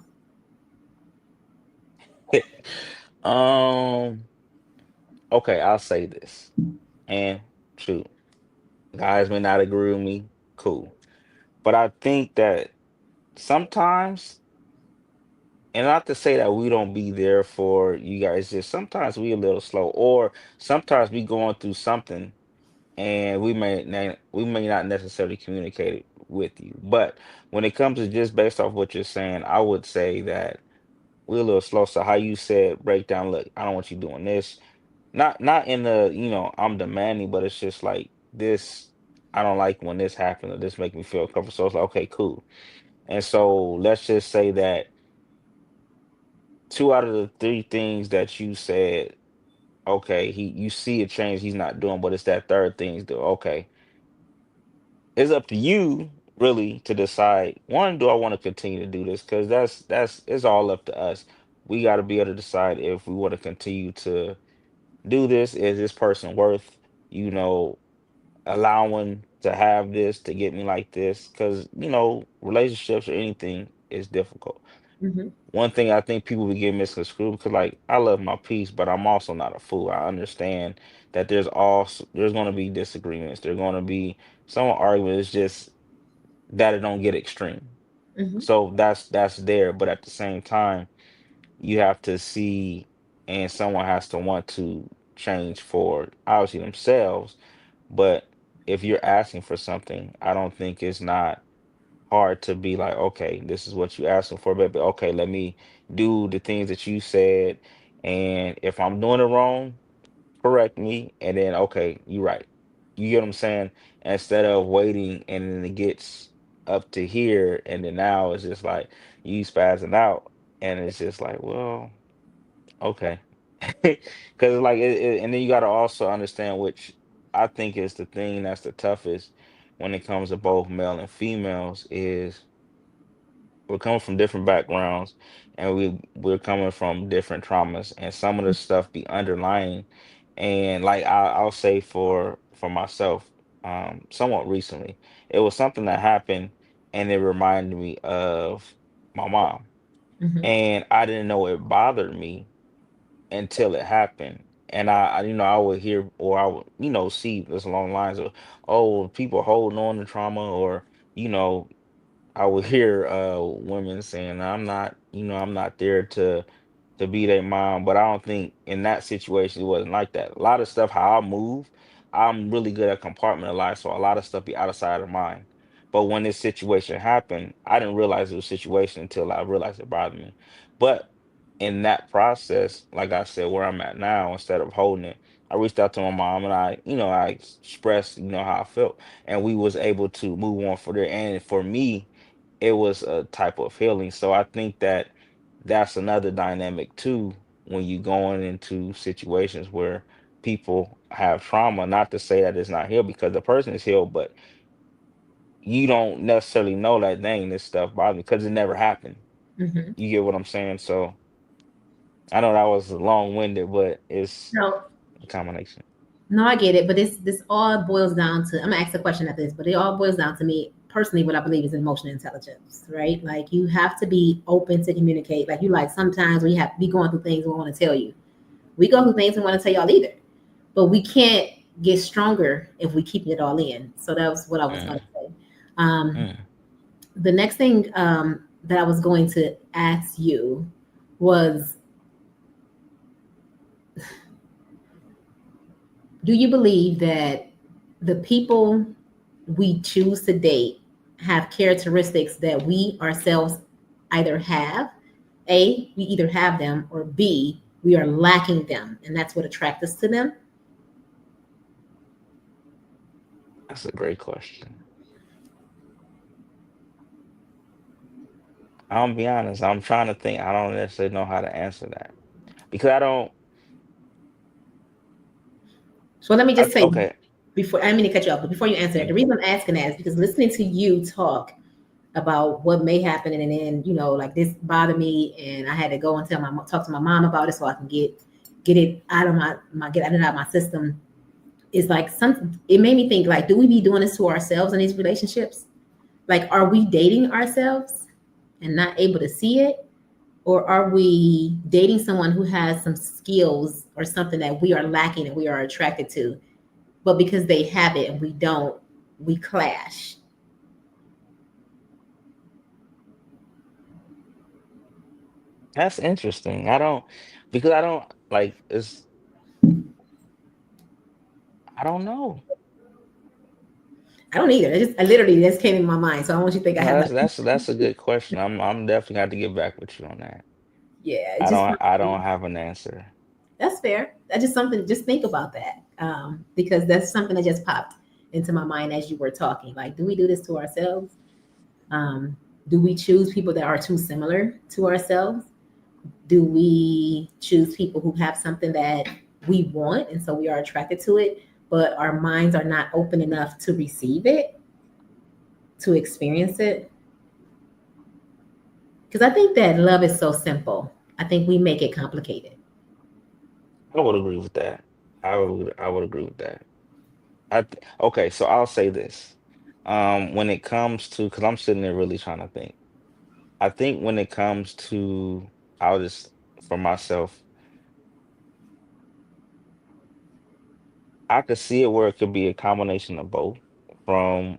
um, okay, I'll say this. And shoot, guys may not agree with me. Cool. But I think that sometimes, and not to say that we don't be there for you guys, just sometimes we a little slow, or sometimes we going through something and we may not necessarily communicate it with you. But when it comes to just based off what you're saying, I would say that we're a little slow. So how you said breakdown, look, I don't want you doing this. Not in the, I'm demanding, but it's just like this, I don't like when this happens or this make me feel uncomfortable. So it's like, okay, cool. And so let's just say that two out of the three things that you said, okay, you see a change he's not doing, but it's that third thing he's doing. Okay, it's up to you really to decide, one, do I want to continue to do this? Because that's it's all up to us. We got to be able to decide if we want to continue to do this. Is this person worth, you know, allowing to have this to get me like this? Because relationships or anything is difficult. Mm-hmm. One thing I think people be getting misconstrued, because like I love my peace, but I'm also not a fool. I understand that there's going to be disagreements. There's going to be some arguments, just that it don't get extreme. Mm-hmm. So that's there, but at the same time, you have to see, and someone has to want to change for obviously themselves. But if you're asking for something, I don't think it's not hard to be like, okay, this is what you asking for, baby. Okay, let me do the things that you said, and if I'm doing it wrong, correct me, and then okay, you right. You get what I'm saying? Instead of waiting and then it gets up to here, and then now it's just like you spazzing out, and it's just like, well, okay. Because like and then you got to also understand, which I think is the thing that's the toughest when it comes to both male and females, is we're coming from different backgrounds, and we're coming from different traumas, and some of the stuff be underlying. And like I'll say for myself, somewhat recently, it was something that happened, and it reminded me of my mom, Mm-hmm. and I didn't know it bothered me until it happened. And I would hear, or I would, see this along the lines of, oh, people holding on to trauma, or you know I would hear women saying, I'm not there to be their mom. But I don't think in that situation it wasn't like that. A lot of stuff, how I move, I'm really good at compartmentalize, so a lot of stuff be outside of mine. But when this situation happened, I didn't realize it was a situation until I realized it bothered me. But in that process, like I said, where I'm at now, instead of holding it, I reached out to my mom, and I expressed, how I felt, and we was able to move on for there. And for me, it was a type of healing. So I think that that's another dynamic too, when you going into situations where people have trauma. Not to say that it's not healed, because the person is healed, but you don't necessarily know that, dang, this stuff bothers me, because it never happened. Mm-hmm. You get what I'm saying? So I know that was long-winded, but it's No, a combination. no, I get it, but this all boils down to. I'm gonna ask a question after this, but it all boils down to me personally. What I believe is emotional intelligence, right? Like you have to be open to communicate. Like you, like sometimes we have be going through things we want to tell you. We go through things we want to tell y'all either, but we can't get stronger if we keep it all in. So that was what I was Mm, going to say. Um, mm. the next thing that I was going to ask you was, do you believe that the people we choose to date have characteristics that we ourselves either have, A, we either have them, or B, we are lacking them, and that's what attracts us to them? That's a great question. I'll be honest. I'm trying to think. I don't necessarily know how to answer that, because I don't. So let me just say, Okay. before I mean to cut you off, but before you answer that, the Mm, reason I'm asking that is because listening to you talk about what may happen, and then like this bothered me, and I had to go and talk to my mom about it so I can get it out of get it out of my system. Is like some. It made me think like, do we be doing this to ourselves in these relationships? Like, are we dating ourselves and not able to see it? Or are we dating someone who has some skills or something that we are lacking and we are attracted to? But because they have it and we don't, we clash. that's interesting. I don't, because I don't like it's. I don't know. I don't either. I literally just came in my mind. So I don't want you to think I No, have like, that's a good question. I'm definitely got to get back with you on that. yeah, it's just I don't have an answer. that's fair. That's just something. Just think about that, because that's something that just popped into my mind as you were talking. Like, do we do this to ourselves? Um, do we choose people that are too similar to ourselves? Do we choose people who have something that we want and so we are attracted to it, but our minds are not open enough to receive it? to experience it. Because I think that love is so simple. I think we make it complicated. I would agree with that. I would agree with that. Okay, so I'll say this. When it comes to, because I'm sitting there really trying to think. I think when it comes to, I'll just for myself, I could see it where it could be a combination of both from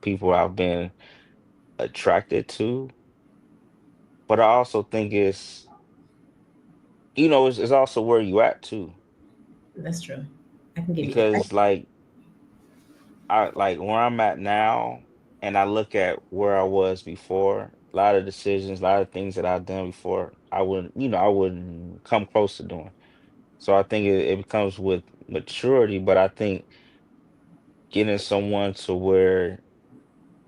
people I've been attracted to, but I also think it's also where you at too. That's true. I can give you that. Because like I like where I'm at now and I look at where I was before, a lot of decisions, a lot of things that I've done before, I wouldn't come close to doing. So I think it comes with maturity, but I think getting someone to where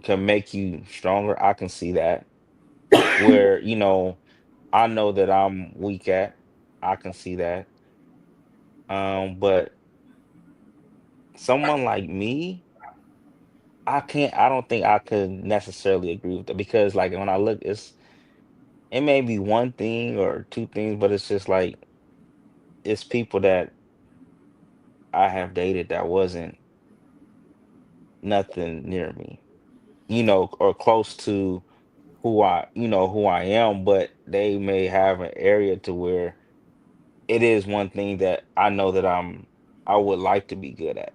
can make you stronger, I can see that. Where, I know that I'm weak at, I can see that. But someone like me, I don't think I could necessarily agree with that because like when I look, it may be one thing or two things, but it's just like it's people that I have dated that wasn't nothing near me, or close to who I am, but they may have an area to where it is one thing that I know that I would like to be good at,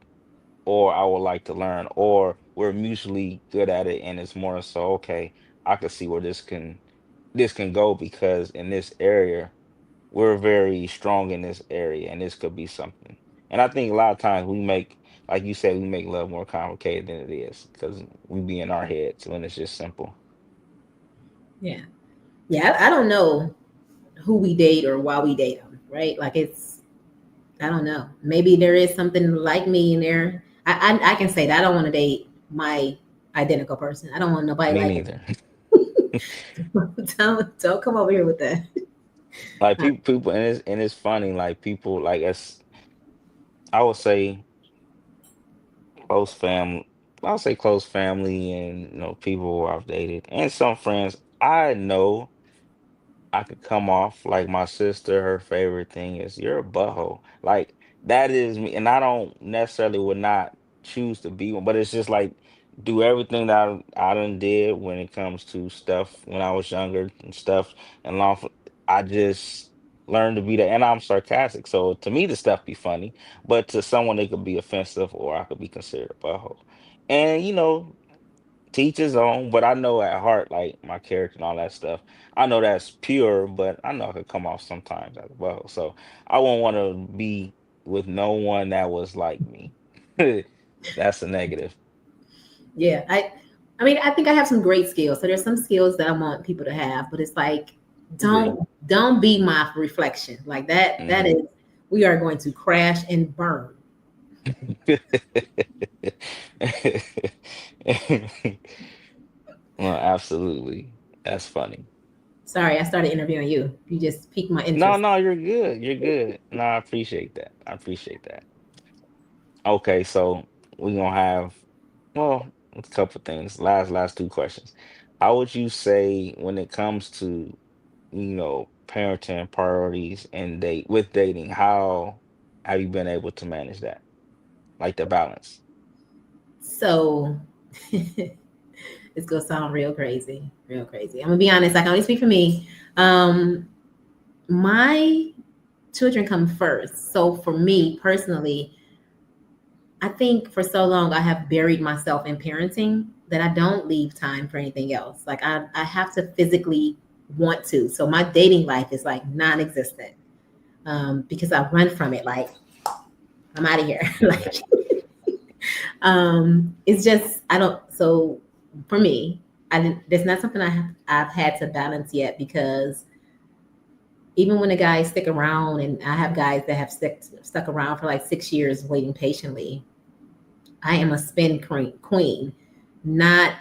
or I would like to learn, or we're mutually good at it, and it's more so okay, I can see where this can go because in this area we're very strong in this area, and this could be something. And I think a lot of times like you said, we make love more complicated than it is because we be in our heads when it's just simple. Yeah. Yeah. I don't know who we date or why we date them, right? Like I don't know. Maybe there is something like me in there. I can say that I don't want to date my identical person. I don't want nobody Me like neither. don't come over here with that. Like people, and it's funny. Like people, like I would say close family. I'll say close family, and people who I've dated, and some friends. I know I could come off like my sister. Her favorite thing is you're a butthole. Like that is me, and I don't necessarily would not choose to be one, but it's just like do everything that I done did when it comes to stuff when I was younger and stuff and long. I just learned to be that, and I'm sarcastic. So to me, the stuff be funny, but to someone it could be offensive, or I could be considered a butthole. And teach his own, but I know at heart, like my character and all that stuff, I know that's pure, but I know I could come off sometimes as well. So I won't want to be with no one that was like me. That's a negative. Yeah. I mean, I think I have some great skills. So there's some skills that I want people to have, but it's like Agree. don't be my reflection. Like that Hmm. is we are going to crash and burn. Well, absolutely. That's funny. Sorry, I started interviewing you. You just piqued my No, interest. no, you're good. You're good. No, I appreciate that. I appreciate that. Okay, so we're gonna have, well, a couple things. Last two questions. How would you say when it comes to, parenting priorities and dating, how have you been able to manage that? Like the balance? So it's gonna sound real crazy, real crazy. I'm gonna be honest. I can only speak for me. Um, my children come first. So for me personally, I think for so long I have buried myself in parenting that I don't leave time for anything else. Like I have to physically want to. So my dating life is like non-existent because I run from it. Like I'm out of here. Mhm. Like it's just I don't. So for me, I didn't. There's not something I've had to balance yet because even when the guys stick around, and I have guys that have stuck around for like 6 years waiting patiently, I am a spin queen, not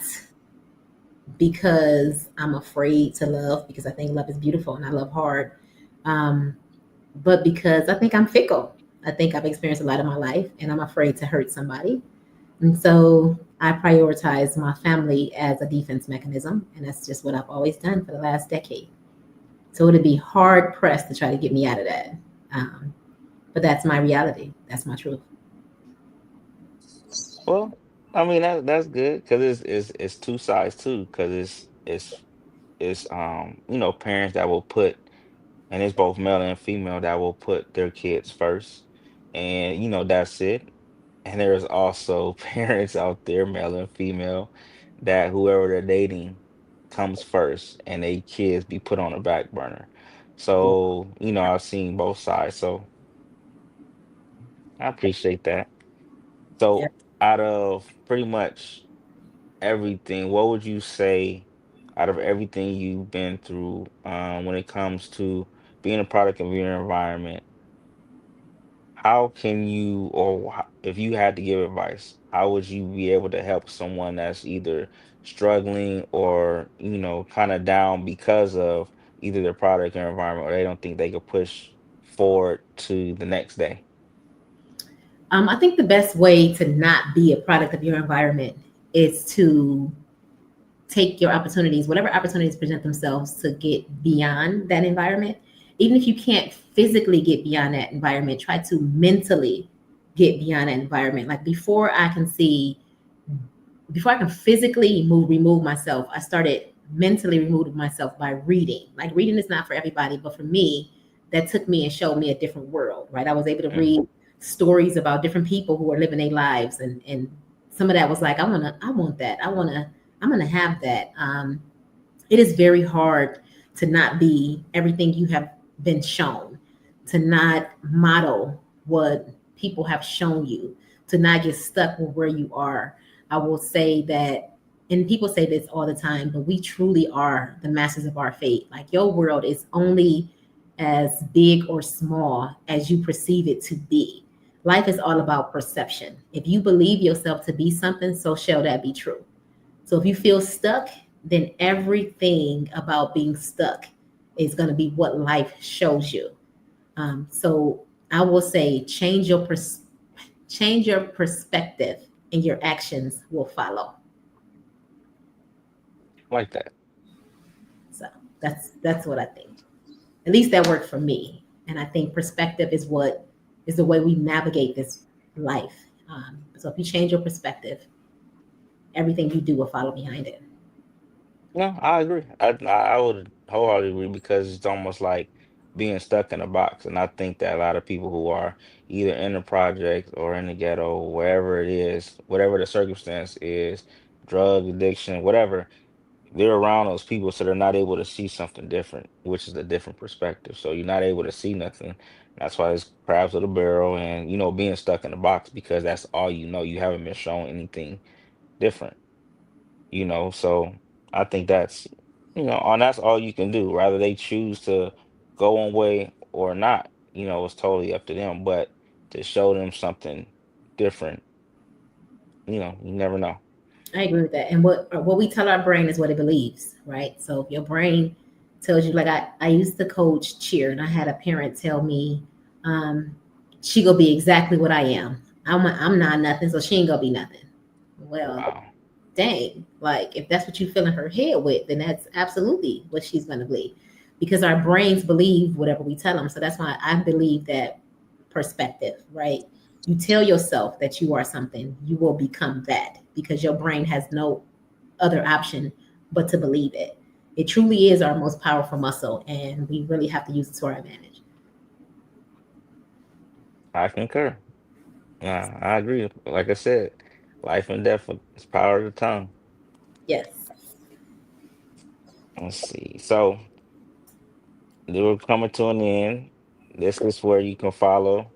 because I'm afraid to love, because I think love is beautiful and I love hard, um, but because I think I'm fickle. I think I've experienced a lot in my life and I'm afraid to hurt somebody. And so I prioritize my family as a defense mechanism, and that's just what I've always done for the last decade. So it'd be hard pressed to try to get me out of that. Um, but that's my reality. That's my truth. Well, I mean that's good because it's two sides too. Because it's parents that will put, and it's both male and female that will put their kids first, and that's it. And there's also parents out there, male and female, that whoever they're dating comes first and they kids be put on the back burner. Yeah. So, I've seen both sides. So I appreciate that. Yeah. So out of pretty much everything, what would you say out of everything you've been through, when it comes to being a product of your environment? How can you, or if you had to give advice, how would you be able to help someone that's either struggling or, kind of down because of either their product or environment, or they don't think they could push forward to the next day? I think the best way to not be a product of your environment is to take your opportunities, whatever opportunities present themselves, to get beyond that environment. Even if you can't physically get beyond that environment, try to mentally get beyond that environment. Like before I can physically remove myself, I started mentally removing myself by reading. Like reading is not for everybody, but for me, that took me and showed me a different world, right? I was able to Mm. read stories about different people who are living their lives, and some of that was like, I want that, I'm gonna have that. It is very hard to not be everything you have been shown, to not model what people have shown you, to not get stuck with where you are. I will say that, and people say this all the time, but we truly are the masters of our fate. Like your world is only as big or small as you perceive it to be. Life is all about perception. If you believe yourself to be something, so shall that be true. So if you feel stuck, then everything about being stuck is going to be what life shows you. So I will say change your perspective, and your actions will follow. Like that. So that's what I think. At least that worked for me. And I think perspective is the way we navigate this life. So if you change your perspective, everything you do will follow behind it. No, I agree. I would wholeheartedly agree because it's almost like being stuck in a box. And I think that a lot of people who are either in the project or in the ghetto, wherever it is, whatever the circumstance is, drug addiction, whatever, they're around those people, so they're not able to see something different, which is a different perspective. So you're not able to see nothing. That's why it's crabs of the barrel and being stuck in a box because that's all you know. You haven't been shown anything different. So I think and that's all you can do. Whether they choose to go one way or not, it's totally up to them. But to show them something different, you never know. I agree with that. And what we tell our brain is what it believes, right? So if your brain tells you, like I used to coach cheer, and I had a parent tell me, um, she gonna be exactly what I am. I'm not nothing, so she ain't gonna be nothing. Well, Wow. dang, like if that's what you fill in her head with, then that's absolutely what she's gonna believe. Because our brains believe whatever we tell them. So that's why I believe that perspective, right? You tell yourself that you are something, you will become that because your brain has no other option but to believe it. It truly is our most powerful muscle, and we really have to use it to our advantage. I concur. I agree. Like I said, life and death is power of the tongue. Yes. Let's see. So we're coming to an end. This is where you can follow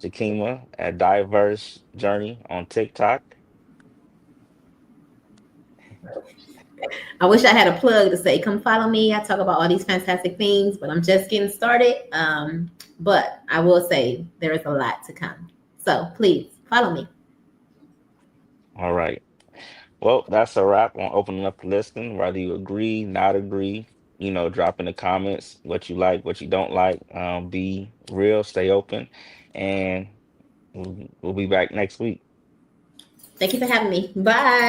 Jakima at Diverse Journey on TikTok. I wish I had a plug to say, come follow me. I talk about all these fantastic things, but I'm just getting started. But I will say there is a lot to come. So please follow me. All right. Well, that's a wrap on opening up the listing. Whether you agree, not agree, drop in the comments what you like, what you don't like. Be real, stay open, and we'll be back next week. Thank you for having me. Bye.